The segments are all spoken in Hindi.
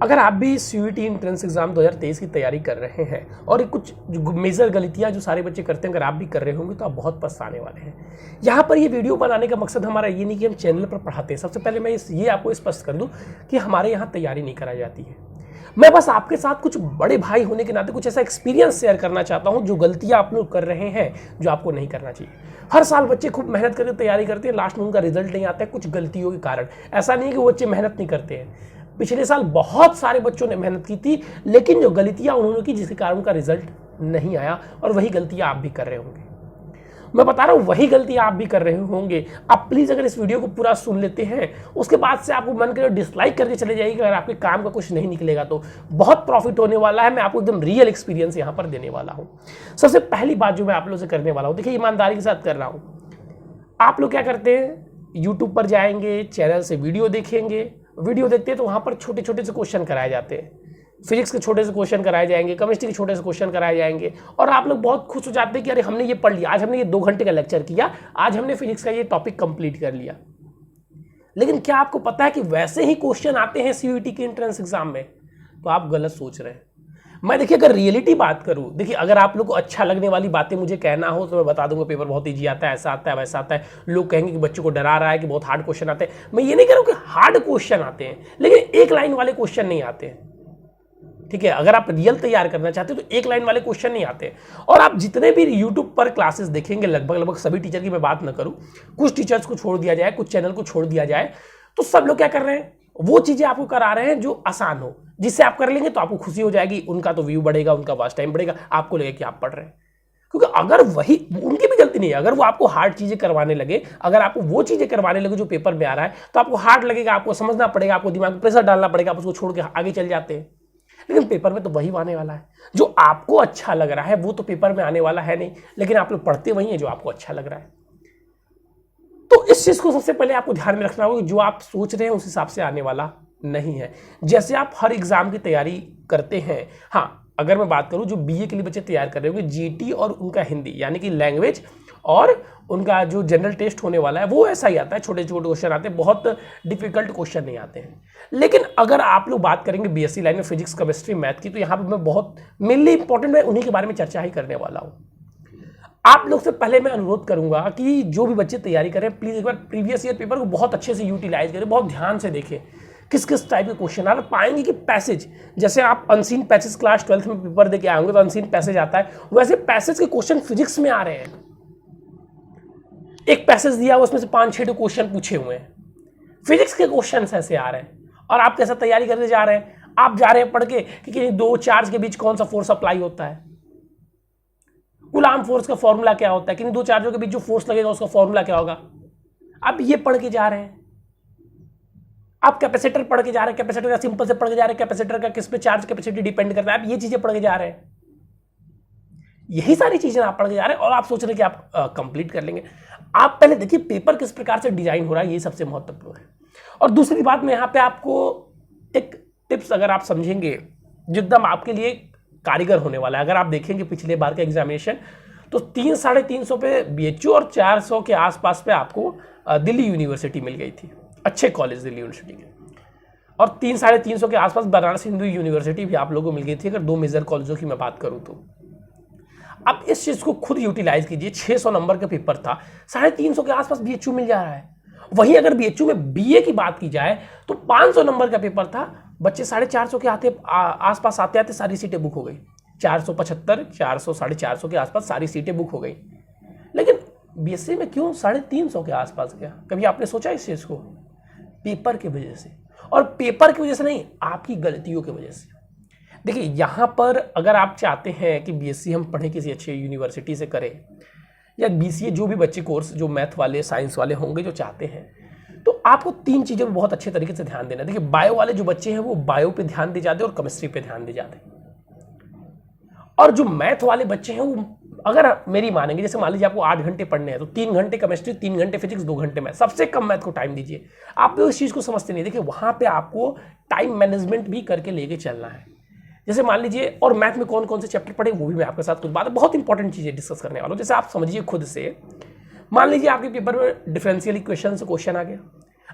अगर आप भी सीयूईटी एंट्रेंस एग्जाम 2023 की तैयारी कर रहे हैं और कुछ मेजर गलतियां जो सारे बच्चे करते हैं अगर आप भी कर रहे होंगे तो आप बहुत पछताने वाले हैं। यहाँ पर ये वीडियो बनाने का मकसद हमारा ये नहीं कि हम चैनल पर पढ़ाते हैं। सबसे पहले मैं ये आपको स्पष्ट कर दूं कि हमारे यहाँ तैयारी नहीं कराई जाती है। मैं बस आपके साथ कुछ बड़े भाई होने के नाते कुछ ऐसा एक्सपीरियंस शेयर करना चाहता हूँ जो गलतियाँ आप लोग कर रहे हैं जो आपको नहीं करना चाहिए। हर साल बच्चे खूब मेहनत करके तैयारी करते हैं, लास्ट में उनका रिजल्ट नहीं आता है कुछ गलतियों के कारण। ऐसा नहीं है कि वो बच्चे मेहनत नहीं करते हैं। पिछले साल बहुत सारे बच्चों ने मेहनत की थी, लेकिन जो गलतियां उन्होंने की जिसके कारण उनका रिजल्ट नहीं आया, और वही गलतियां आप भी कर रहे होंगे। मैं बता रहा हूं वही गलतियां आप भी कर रहे होंगे। आप प्लीज अगर इस वीडियो को पूरा सुन लेते हैं, उसके बाद से आपको मन करे डिसलाइक करके चले जाइएगा। अगर आपके काम का कुछ नहीं निकलेगा तो बहुत प्रॉफिट होने वाला है। मैं आपको एकदम रियल एक्सपीरियंस यहां पर देने वाला हूं। सबसे पहली बात जो मैं आप लोगों से करने वाला हूं, देखिए ईमानदारी के साथ कर रहा हूं। आप लोग क्या करते हैं, यूट्यूब पर जाएंगे, चैनल से वीडियो देखेंगे, वीडियो देखते हैं तो वहां पर छोटे छोटे से क्वेश्चन कराए जाते हैं। फिजिक्स के छोटे से क्वेश्चन कराए जाएंगे, केमिस्ट्री के छोटे से क्वेश्चन कराए जाएंगे, और आप लोग बहुत खुश हो जाते हैं कि अरे हमने ये पढ़ लिया, आज हमने ये 2 घंटे का लेक्चर किया, आज हमने फिजिक्स का ये टॉपिक कंप्लीट कर लिया। लेकिन क्या आपको पता है कि वैसे ही क्वेश्चन आते हैं सीयूईटी के एंट्रेंस एग्जाम में? तो आप गलत सोच रहे हैं। मैं देखिए अगर रियलिटी बात करूं, देखिए अगर आप लोग को अच्छा लगने वाली बातें मुझे कहना हो तो मैं बता दूंगा पेपर बहुत इजी आता है, ऐसा आता है वैसा आता है। लोग कहेंगे कि बच्चों को डरा रहा है कि बहुत हार्ड क्वेश्चन आते हैं। मैं ये नहीं कह रहा हूं कि हार्ड क्वेश्चन आते हैं, लेकिन एक लाइन वाले क्वेश्चन नहीं आते हैं। ठीक है, अगर आप रियल तैयार करना चाहते हो तो एक लाइन वाले क्वेश्चन नहीं आते। और आप जितने भी यूट्यूब पर क्लासेस देखेंगे, लगभग सभी टीचर की मैं बात ना करूं, कुछ टीचर्स को छोड़ दिया जाए, कुछ चैनल को छोड़ दिया जाए, तो सब लोग क्या कर रहे हैं, वो चीजें आपको करा रहे हैं जो आसान हो, जिससे आप कर लेंगे तो आपको खुशी हो जाएगी, उनका तो व्यू बढ़ेगा, उनका वॉच टाइम बढ़ेगा, आपको लगेगा कि आप पढ़ रहे हैं। क्योंकि अगर वही, उनकी भी गलती नहीं है, अगर वो आपको हार्ड चीजें करवाने लगे, अगर आपको वो चीजें करवाने लगे जो पेपर में आ रहा है, तो आपको हार्ड लगेगा, आपको समझना पड़ेगा, आपको दिमाग में प्रेशर डालना पड़ेगा, आप उसको छोड़ के आगे चल जाते हैं। लेकिन पेपर में तो वही आने वाला है जो आपको अच्छा लग रहा है, वो तो पेपर में आने वाला है नहीं, लेकिन आप लोग पढ़ते वही है जो आपको अच्छा लग रहा है। तो इस चीज को सबसे पहले आपको ध्यान में रखना होगा कि जो आप सोच रहे हैं उस हिसाब से आने वाला नहीं है। जैसे आप हर एग्जाम की तैयारी करते हैं, हाँ अगर मैं बात करूं जो बीए के लिए बच्चे तैयार कर रहे होंगे, जीटी और उनका हिंदी यानी कि लैंग्वेज और उनका जो जनरल टेस्ट होने वाला है वो ऐसा ही आता है, छोटे छोटे क्वेश्चन आते हैं, बहुत डिफिकल्ट क्वेश्चन नहीं आते हैं। लेकिन अगर आप लोग बात करेंगे बीएससी लाइन में फिजिक्स, केमिस्ट्री, मैथ की, तो यहाँ पर मैं बहुत मेनली इंपॉर्टेंट मैं उन्हीं के बारे में चर्चा ही करने वाला हूँ। आप लोग से पहले मैं अनुरोध करूंगा कि जो भी बच्चे तैयारी करें, प्लीज एक बार प्रीवियस ईयर पेपर को बहुत अच्छे से यूटिलाइज करें, बहुत ध्यान से देखें किस किस टाइप के क्वेश्चन आ रहे। पाएंगे कि पैसेज, जैसे आप अनसीन पैसेज क्लास 12th में पेपर देके आए होंगे तो अनसीन पैसेज आता है, वैसे पैसेज के क्वेश्चन फिजिक्स में आ रहे हैं। एक पैसेज दिया हुआ, उसमें से 5-6 क्वेश्चन पूछे हुए हैं, फिजिक्स के क्वेश्चन ऐसे आ रहे हैं। और आप कैसा तैयारी करने जा रहे हैं, आप जा रहे हैं पढ़ के कि 2 चार्ज के बीच कौन सा फोर्स अप्लाई होता है, कूलाम फोर्स का फॉर्मूला क्या होता है, किन्हीं 2 चार्जों के बीच जो फोर्स लगेगा उसका फॉर्मूला क्या होगा, आप ये पढ़ के जा रहे हैं। आप कैपेसिटर पढ़ के जा रहे हैं, कैपेसिटर का सिंपल से पढ़ के जा रहे हैं, कैपेसिटर का किस पे चार्ज कैपेसिटी डिपेंड करता है, आप ये चीजें पढ़ के जा रहे हैं। यही सारी चीजें आप पढ़ के जा रहे हैं और आप सोच रहे हैं कि आप कंप्लीट कर लेंगे। आप पहले देखिए पेपर किस प्रकार से डिजाइन हो रहा है, ये सबसे महत्वपूर्ण है। और दूसरी बात मैं यहाँ पे आपको एक टिप्स अगर आप समझेंगे जो एकदम आपके लिए कारीगर होने वाला है। अगर आप देखेंगे पिछले बार का एग्जामिनेशन तो 300-350 पे बीएचयू और 400 के आसपास पे आपको दिल्ली यूनिवर्सिटी मिल गई थी, अच्छे कॉलेज दिल्ली यूनिवर्सिटी के, और 300-350 के आसपास बनारस हिंदू यूनिवर्सिटी भी आप लोगों को मिल गई थी, अगर 2 मेजर कॉलेजों की मैं बात करूं तो। अब इस चीज को खुद यूटिलाइज कीजिए। 600 नंबर का पेपर था, 350 के आसपास बीएचयू मिल जा रहा है। वहीं अगर बीएचयू में बीए की बात की जाए तो 500 नंबर का पेपर था, बच्चे 450 के आसपास आते सारी सीटें बुक हो गई। 475, 400, 450 के आसपास सारी सीटें बुक हो गई। लेकिन बीएससी में क्यों 350 के आसपास गया? कभी आपने सोचा इस चीज को? पेपर की वजह से, और पेपर की वजह से नहीं, आपकी गलतियों की वजह से। देखिए यहाँ पर अगर आप चाहते हैं कि बीएससी हम पढ़ें, किसी अच्छे यूनिवर्सिटी से करें, या बीसीए जो भी बच्चे कोर्स जो मैथ वाले साइंस वाले होंगे जो चाहते हैं, तो आपको 3 चीज़ों पर बहुत अच्छे तरीके से ध्यान देना है। देखिए बायो वाले जो बच्चे हैं वो बायो पे ध्यान दे जाते हैं और केमिस्ट्री पे ध्यान दे जाते हैं, और जो मैथ वाले बच्चे हैं वो अगर मेरी मानेंगे, जैसे मान लीजिए आपको 8 घंटे पढ़ने हैं तो 3 घंटे केमिस्ट्री, 3 घंटे फिजिक्स, 2 घंटे मैथ, सबसे कम मैथ को टाइम दीजिए। आप लोग इस चीज़ को समझते नहीं। देखिए वहाँ पे आपको टाइम मैनेजमेंट भी करके लेके चलना है। जैसे मान लीजिए, और मैथ में कौन कौन से चैप्टर पढ़े वो भी मैं आपके साथ कुछ बात बहुत इंपॉर्टेंट चीज़ें डिस्कस करने वाला हूँ। जैसे आप समझिए खुद से, मान लीजिए आपके पेपर में डिफरेंशियल इक्वेशन से क्वेश्चन आ गया,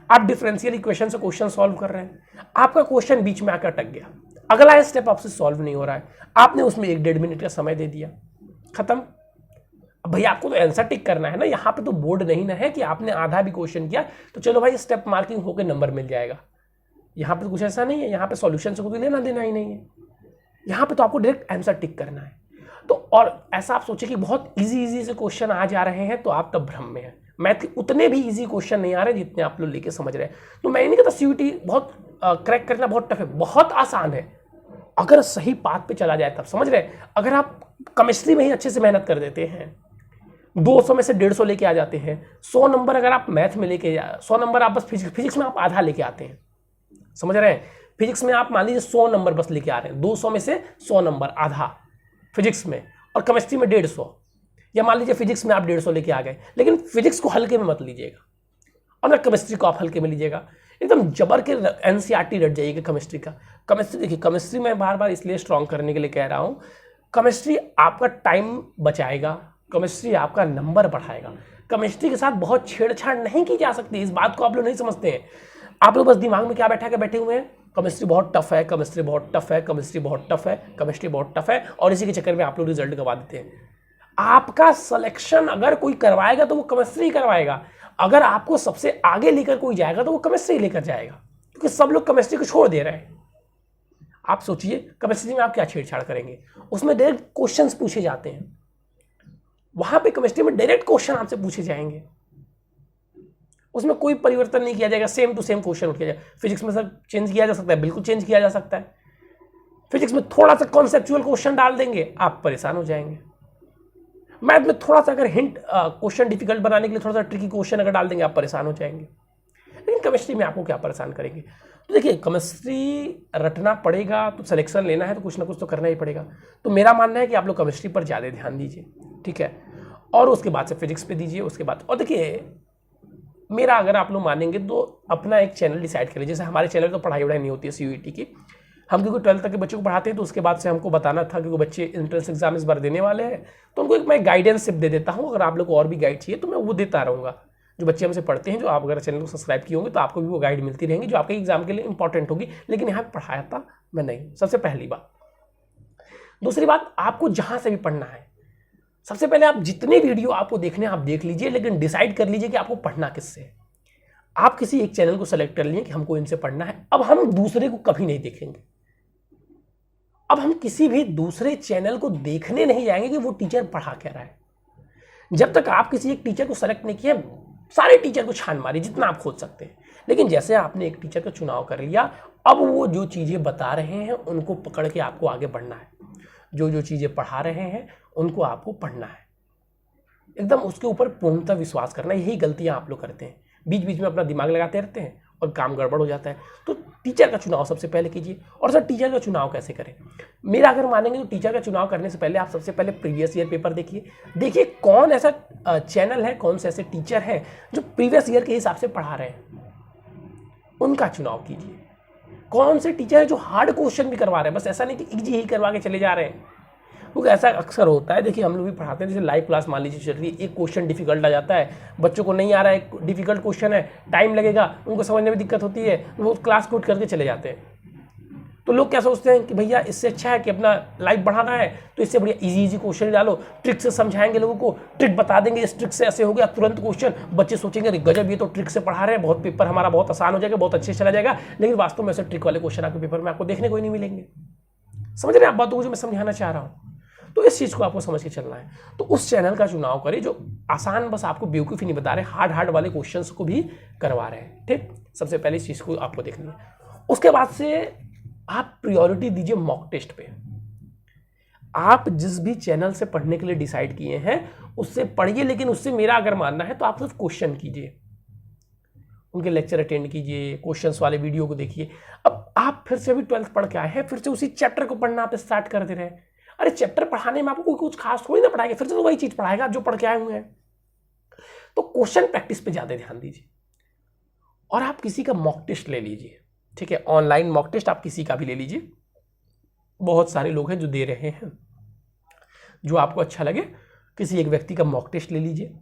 आप डिफरेंशियल इक्वेशन से क्वेश्चन सॉल्व कर रहे हैं, आपका क्वेश्चन बीच में आकर अटक गया, अगला स्टेप आपसे सॉल्व नहीं हो रहा है, आपने उसमें 1-1.5 मिनट का समय दे दिया, खत्म। अब भैया आपको तो आंसर टिक करना है ना, यहाँ पे तो बोर्ड नहीं ना है कि आपने आधा भी क्वेश्चन किया तो चलो भाई स्टेप मार्किंग होकर नंबर मिल जाएगा। यहाँ पे तो कुछ ऐसा नहीं है, यहाँ पे सॉल्यूशन से कोई लेना देना ही नहीं है, यहाँ पे तो आपको डायरेक्ट आंसर टिक करना है। तो और ऐसा आप सोचे कि बहुत इजी से क्वेश्चन आ जा रहे हैं तो आप तब भ्रम में हैं। मैथ के उतने भी इजी क्वेश्चन नहीं आ रहे जितने आप लोग लेके समझ रहे हैं। तो मैं नहीं कहता सीयूटी बहुत क्रैक करना बहुत टफ है, बहुत आसान है अगर सही पाथ पे चला जाए तब, समझ रहे हैं। अगर आप केमिस्ट्री में ही अच्छे से मेहनत कर देते हैं, 200 में से 150 लेके आ जाते हैं, 100 नंबर अगर आप मैथ में लेके 100 नंबर आप बस फिजिक्स में आप आधा लेके आते हैं, समझ रहे हैं। फिजिक्स में आप मान लीजिए 100 नंबर बस लेके आ रहे हैं, 200 में से 100 नंबर आधा फिजिक्स में, और केमिस्ट्री में 150, या मान लीजिए फिजिक्स में आप 150 लेके आ गए, लेकिन फिजिक्स को हल्के में मत लीजिएगा और ना केमिस्ट्री को आप हल्के में लीजिएगा, एकदम जबर के एनसीईआरटी रट जाइएगा केमिस्ट्री का। केमिस्ट्री देखिए, केमिस्ट्री में बार बार इसलिए स्ट्रॉन्ग करने के लिए कह रहा हूँ, केमिस्ट्री आपका टाइम बचाएगा, केमिस्ट्री आपका नंबर बढ़ाएगा। केमिस्ट्री के साथ बहुत छेड़छाड़ नहीं की जा सकती, इस बात को आप लोग नहीं समझते हैं। आप लोग बस दिमाग में क्या बैठा के बैठे हुए हैं, केमिस्ट्री बहुत टफ है, केमिस्ट्री बहुत टफ है, केमिस्ट्री बहुत टफ है, केमिस्ट्री बहुत टफ है, और इसी के चक्कर में आप लोग रिजल्ट गवा देते हैं। आपका सिलेक्शन अगर कोई करवाएगा तो वो केमिस्ट्री करवाएगा, अगर आपको सबसे आगे लेकर कोई जाएगा तो वो केमिस्ट्री लेकर जाएगा, क्योंकि सब लोग केमिस्ट्री को छोड़ दे रहे हैं। आप सोचिए केमिस्ट्री में आप क्या छेड़छाड़ करेंगे, उसमें डायरेक्ट क्वेश्चंस पूछे जाते हैं, वहां पे केमिस्ट्री में डायरेक्ट क्वेश्चन आपसे पूछे जाएंगे, उसमें कोई परिवर्तन नहीं किया जाएगा, सेम टू सेम क्वेश्चन उठ जाएगा। फिजिक्स में सर चेंज किया जा सकता है, बिल्कुल चेंज किया जा सकता है। फिजिक्स में थोड़ा सा कॉन्सेप्चुअल क्वेश्चन डाल देंगे, आप परेशान हो जाएंगे। मैथ में थोड़ा सा अगर हिंट क्वेश्चन डिफिकल्ट बनाने के लिए थोड़ा सा ट्रिकी क्वेश्चन अगर डाल देंगे, आप परेशान हो जाएंगे। लेकिन केमिस्ट्री में आपको क्या परेशान करेंगे। तो देखिए, केमिस्ट्री रटना पड़ेगा तो सिलेक्शन लेना है तो कुछ ना कुछ तो करना ही पड़ेगा। तो मेरा मानना है कि आप लोग केमिस्ट्री पर ज़्यादा ध्यान दीजिए, ठीक है, और उसके बाद से फिजिक्स पे दीजिए, उसके बाद। और देखिए, मेरा अगर आप लोग मानेंगे तो अपना एक चैनल डिसाइड करें। जैसे हमारे चैनल तो पढ़ाई वढ़ाई नहीं होती है सीयूईटी की, हम क्योंकि 12th तक के बच्चों को पढ़ाते हैं, तो उसके बाद से हमको बताना था क्योंकि बच्चे एंट्रेंस एग्जाम इस बार देने वाले हैं, तो उनको एक मैं गाइडेंस सिर्फ दे देता हूँ। अगर आप लोग को और भी गाइड चाहिए तो मैं वो देता रहूँगा। जो बच्चे हमसे पढ़ते हैं, जो आप अगर चैनल को सब्सक्राइब किए होंगे तो आपको भी वो गाइड मिलती रहेंगी जो आपके एग्जाम के लिए इंपॉर्टेंट होगी। लेकिन यहाँ पढ़ाता मैं नहीं, सबसे पहली बात। दूसरी बात, आपको जहाँ से भी पढ़ना है, सबसे पहले आप जितने वीडियो आपको देखने आप देख लीजिए, लेकिन डिसाइड कर लीजिए कि आपको पढ़ना किससे है। आप किसी एक चैनल को सेलेक्ट कर लिए कि हमको इनसे पढ़ना है, अब हम दूसरे को कभी नहीं देखेंगे। अब हम किसी भी दूसरे चैनल को देखने नहीं जाएंगे कि वो टीचर पढ़ा क्या रहा है। जब तक आप किसी एक टीचर को सेलेक्ट नहीं किए, सारे टीचर को छान मारिए जितना आप खोज सकते हैं, लेकिन जैसे आपने एक टीचर का चुनाव कर लिया, अब वो जो चीज़ें बता रहे हैं उनको पकड़ के आपको आगे बढ़ना है। जो चीज़ें पढ़ा रहे हैं उनको आपको पढ़ना है, एकदम उसके ऊपर पूर्णतः विश्वास करना। यही गलतियां आप लोग करते हैं, बीच बीच में अपना दिमाग लगाते रहते हैं और काम गड़बड़ हो जाता है। तो टीचर का चुनाव सबसे पहले कीजिए। और सर टीचर का चुनाव कैसे करें, मेरा अगर मानेंगे तो टीचर का चुनाव करने से पहले आप सबसे पहले प्रीवियस ईयर पेपर देखिए कौन ऐसा चैनल है, कौन से ऐसे टीचर हैं जो प्रीवियस ईयर के हिसाब से पढ़ा रहे हैं, उनका चुनाव कीजिए। कौन से टीचर है जो हार्ड क्वेश्चन भी करवा रहे हैं, बस ऐसा नहीं कि इजी ही करवा के चले जा रहे हैं। क्योंकि ऐसा अक्सर होता है, देखिए हम लोग भी पढ़ाते हैं, जैसे लाइव क्लास मान लीजिए चल रही है, एक क्वेश्चन डिफिकल्ट आ जाता है, बच्चों को नहीं आ रहा है, डिफिकल्ट क्वेश्चन है, टाइम लगेगा, उनको समझने में दिक्कत होती है, वो क्लास को उठ करके चले जाते हैं। तो लोग क्या सोचते हैं कि भैया इससे अच्छा है कि अपना लाइफ बढ़ाना है तो इससे बढ़िया इजी क्वेश्चन डालो, ट्रिक से समझाएंगे लोगों को, ट्रिक बता देंगे, इस ट्रिक से ऐसे हो गया तुरंत क्वेश्चन। बच्चे सोचेंगे अरे गजब, ये तो ट्रिक से पढ़ा रहे हैं, बहुत पेपर हमारा बहुत आसान हो जाएगा, बहुत अच्छे से चला जाएगा। लेकिन वास्तव में ऐसे ट्रिक वाले क्वेश्चन आपके पेपर में आपको देखने को ही नहीं मिलेंगे। समझ रहे हैं आप बातों को जो मैं समझाना चाह रहा हूँ। तो इस चीज़ को आपको समझ के चलना है। तो उस चैनल का चुनाव करें जो आसान, बस आपको बेवकूफ़ी नहीं बता रहे, हार्ड वाले क्वेश्चंस को भी करवा रहे हैं। ठीक, सबसे पहले इस चीज़ को आपको देखनी है। उसके बाद से आप प्रायोरिटी दीजिए मॉक टेस्ट पे। आप जिस भी चैनल से पढ़ने के लिए डिसाइड किए हैं उससे पढ़िए, लेकिन उससे मेरा अगर मानना है तो आप सिर्फ क्वेश्चन कीजिए, उनके लेक्चर अटेंड कीजिए, क्वेश्चंस वाले वीडियो को देखिए। अब आप फिर से अभी 12th पढ़ के आए हैं, फिर से उसी चैप्टर को पढ़ना आप स्टार्ट कर दे रहे हैं। अरे चैप्टर पढ़ाने में आपको कोई कुछ खास थोड़ी ना पढ़ाएगा, फिर से तो वही चीज पढ़ाएगा आप जो पढ़ के आए हुए हैं। तो क्वेश्चन प्रैक्टिस पे ज्यादा ध्यान दीजिए और आप किसी का मॉक टेस्ट ले लीजिए। ठीक है, ऑनलाइन मॉक टेस्ट आप किसी का भी ले लीजिए, बहुत सारे लोग हैं जो दे रहे हैं। जो आपको अच्छा लगे किसी एक व्यक्ति का मॉक टेस्ट ले लीजिए।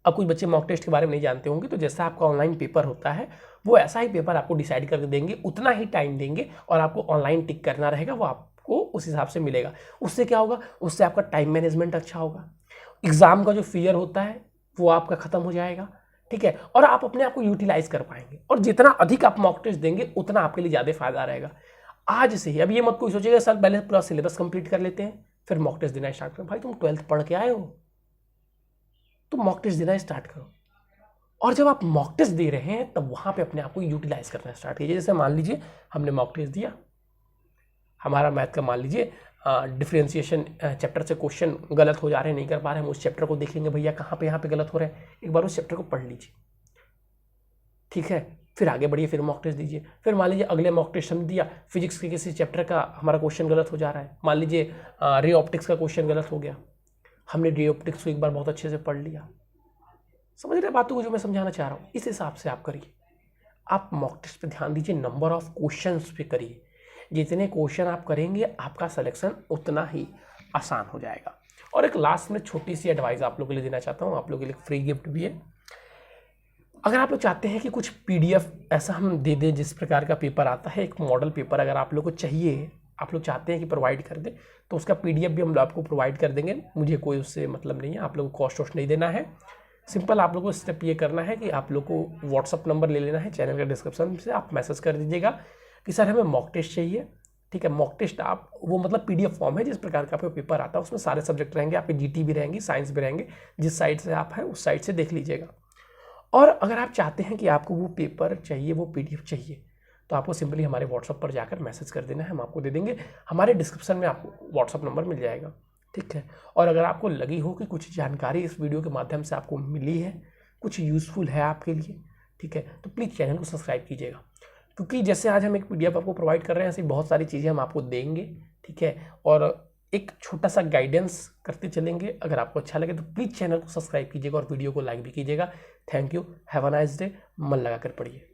अब कुछ बच्चे मॉक टेस्ट के बारे में नहीं जानते होंगे, तो जैसा आपका ऑनलाइन पेपर होता है वो ऐसा ही पेपर आपको डिसाइड करके देंगे, उतना ही टाइम देंगे और आपको ऑनलाइन टिक करना रहेगा, वो आपको उस हिसाब से मिलेगा। उससे क्या होगा, उससे आपका टाइम मैनेजमेंट अच्छा होगा, एग्जाम का जो फियर होता है वो आपका खत्म हो जाएगा, ठीक है, और आप अपने आप को यूटिलाइज कर पाएंगे। और जितना अधिक आप मॉक टेस्ट देंगे उतना आपके लिए ज़्यादा फायदा रहेगा। आज से ही, अब ये मत कोई सोचेगा सर पहले पूरा सिलेबस कंप्लीट कर लेते हैं फिर मॉक टेस्ट देना स्टार्ट करो। भाई तुम 12th पढ़ के आए हो, तुम मॉक टेस्ट देना स्टार्ट करो। और जब आप मॉक टेस्ट दे रहे हैं तब वहाँ पे अपने आप को यूटिलाइज करना स्टार्ट कीजिए। जैसे मान लीजिए हमने मॉक टेस्ट दिया, हमारा मैथ का मान लीजिए डिफरेंशिएशन चैप्टर से क्वेश्चन गलत हो जा रहे हैं, नहीं कर पा रहे हैं, हम उस चैप्टर को देख लेंगे भैया कहाँ पे यहाँ पे गलत हो रहे हैं, एक बार उस चैप्टर को पढ़ लीजिए, ठीक है, फिर आगे बढ़िए, फिर मॉक टेस्ट दीजिए। फिर मान लीजिए अगले मॉक टेस्ट हम दिया, फिजिक्स के किसी चैप्टर का हमारा क्वेश्चन गलत हो जा रहा है, मान लीजिए रे ऑप्टिक्स का क्वेश्चन गलत हो गया, हमने रे ऑप्टिक्स को एक बार बहुत अच्छे से पढ़ लिया। समझ रहे बातों को जो मैं समझाना चाह रहा हूँ, इस हिसाब से आप करिए। आप मॉक टेस्ट पे ध्यान दीजिए, नंबर ऑफ क्वेश्चंस पे करिए, जितने क्वेश्चन आप करेंगे आपका सिलेक्शन उतना ही आसान हो जाएगा। और एक लास्ट में छोटी सी एडवाइस आप लोगों के लिए देना चाहता हूँ, आप लोगों के लिए फ्री गिफ्ट भी है। अगर आप लोग चाहते हैं कि कुछ PDF ऐसा हम दे दें जिस प्रकार का पेपर आता है, एक मॉडल पेपर अगर आप लोग को चाहिए, आप लोग चाहते हैं कि प्रोवाइड कर दें, तो उसका PDF भी हम लोग आपको प्रोवाइड कर देंगे। मुझे कोई उससे मतलब नहीं है, आप लोगों को कॉस्ट वॉस्ट नहीं देना है। सिंपल आप लोगों को स्टेप ये करना है कि आप लोग को व्हाट्सअप नंबर ले लेना है, चैनल का डिस्क्रिप्शन से आप मैसेज कर दीजिएगा कि सर हमें मॉक टेस्ट चाहिए, ठीक है। मॉक टेस्ट आप वो मतलब PDF फॉर्म है, जिस प्रकार का आपका पेपर आता है उसमें सारे सब्जेक्ट रहेंगे, आपके GT भी रहेंगी, साइंस भी रहेंगे, जिस साइड से आप हैं उस साइड से देख लीजिएगा। और अगर आप चाहते हैं कि आपको वो पेपर चाहिए, वो PDF चाहिए, तो आपको सिंपली हमारे व्हाट्सअप पर जाकर मैसेज कर देना है, हम आपको दे देंगे। हमारे डिस्क्रिप्शन में आपको व्हाट्सअप नंबर मिल जाएगा, ठीक है। और अगर आपको लगी हो कि कुछ जानकारी इस वीडियो के माध्यम से आपको मिली है, कुछ यूज़फुल है आपके लिए, ठीक है, तो प्लीज़ चैनल को सब्सक्राइब कीजिएगा, क्योंकि जैसे आज हम एक PDF आपको प्रोवाइड कर रहे हैं, ऐसी बहुत सारी चीज़ें हम आपको देंगे, ठीक है, और एक छोटा सा गाइडेंस करते चलेंगे। अगर आपको अच्छा लगे तो प्लीज़ चैनल को सब्सक्राइब कीजिएगा और वीडियो को लाइक भी कीजिएगा। Thank you, have a nice day, मन लगा कर पढ़िए।